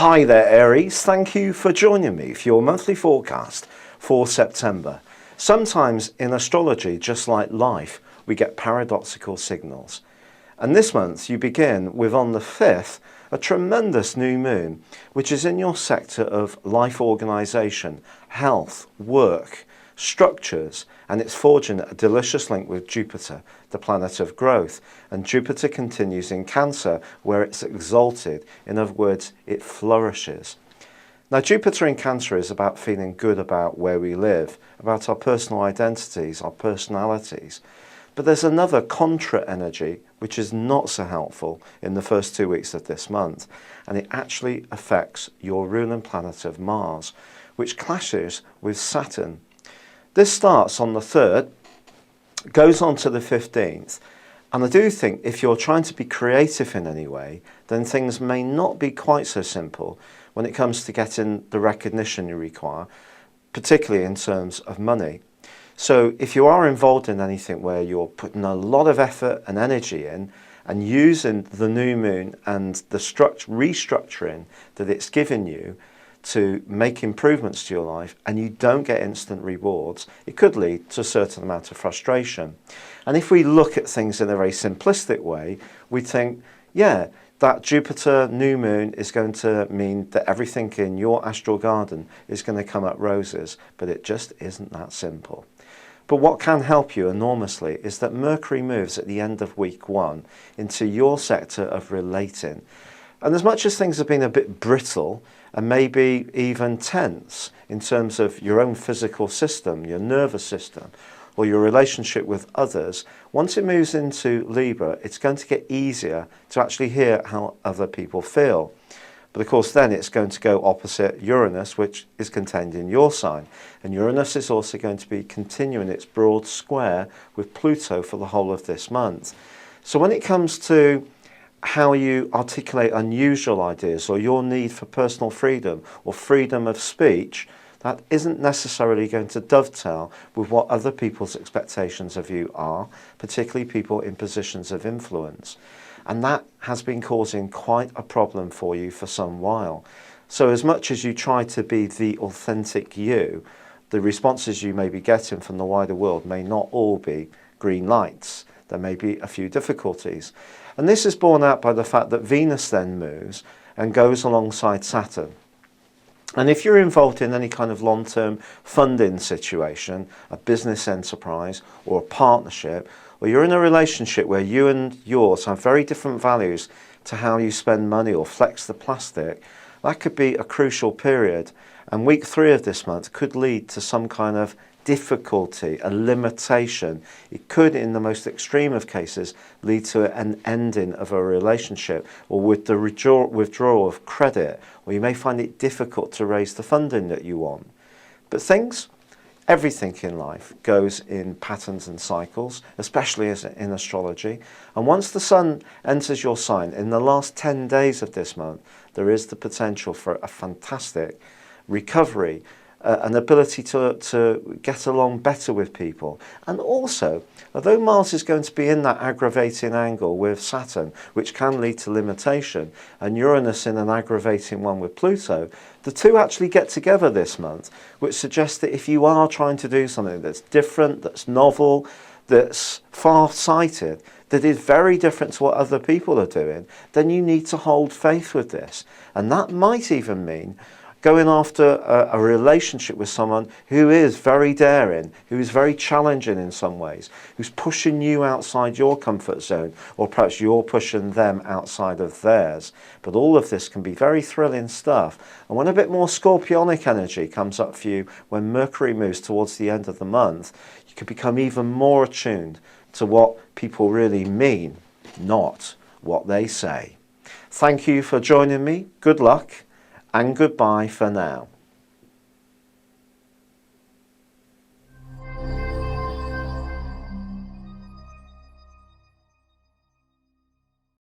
Hi there, Aries. Thank you for joining me for your monthly forecast for September. Sometimes in astrology, just like life, we get paradoxical signals. And this month you begin with, on the 5th, a tremendous new moon, which is in your sector of life organisation, health, work, structures, and it's forging a delicious link with Jupiter, the planet of growth. And Jupiter continues in Cancer, where it's exalted. In other words, it flourishes. Now, Jupiter in Cancer is about feeling good about where we live, about our personal identities, our personalities. But there's another contra energy which is not so helpful in the first 2 weeks of this month, and it actually affects your ruling planet of Mars, which clashes with Saturn. This starts on the 3rd, goes on to the 15th, and I do think if you're trying to be creative in any way, then things may not be quite so simple when it comes to getting the recognition you require, particularly in terms of money. So if you are involved in anything where you're putting a lot of effort and energy in and using the new moon and the restructuring that it's given you to make improvements to your life, and you don't get instant rewards, it could lead to a certain amount of frustration. And if we look at things in a very simplistic way, we think, yeah, that Jupiter new moon is going to mean that everything in your astral garden is going to come up roses, but it just isn't that simple. But what can help you enormously is that Mercury moves at the end of week 1 into your sector of relating. And as much as things have been a bit brittle and maybe even tense in terms of your own physical system, your nervous system, or your relationship with others, once it moves into Libra, it's going to get easier to actually hear how other people feel. But of course then it's going to go opposite Uranus, which is contained in your sign. And Uranus is also going to be continuing its broad square with Pluto for the whole of this month. So when it comes to how you articulate unusual ideas or your need for personal freedom or freedom of speech, that isn't necessarily going to dovetail with what other people's expectations of you are, particularly people in positions of influence. And that has been causing quite a problem for you for some while. So as much as you try to be the authentic you, the responses you may be getting from the wider world may not all be green lights. There may be a few difficulties. And this is borne out by the fact that Venus then moves and goes alongside Saturn. And if you're involved in any kind of long-term funding situation, a business enterprise or a partnership, or you're in a relationship where you and yours have very different values to how you spend money or flex the plastic, that could be a crucial period. And week 3 of this month could lead to some kind of difficulty, a limitation. It could, in the most extreme of cases, lead to an ending of a relationship, or with the withdrawal of credit, or you may find it difficult to raise the funding that you want. But everything in life goes in patterns and cycles, especially in astrology. And once the sun enters your sign, in the last 10 days of this month, there is the potential for a fantastic recovery, an ability to get along better with people. And also, although Mars is going to be in that aggravating angle with Saturn, which can lead to limitation, and Uranus in an aggravating one with Pluto, the two actually get together this month, which suggests that if you are trying to do something that's different, that's novel, that's far-sighted, that is very different to what other people are doing, then you need to hold faith with this. And that might even mean going after a relationship with someone who is very daring, who is very challenging in some ways, who's pushing you outside your comfort zone, or perhaps you're pushing them outside of theirs. But all of this can be very thrilling stuff. And when a bit more scorpionic energy comes up for you, when Mercury moves towards the end of the month, you can become even more attuned to what people really mean, not what they say. Thank you for joining me. Good luck. And goodbye for now.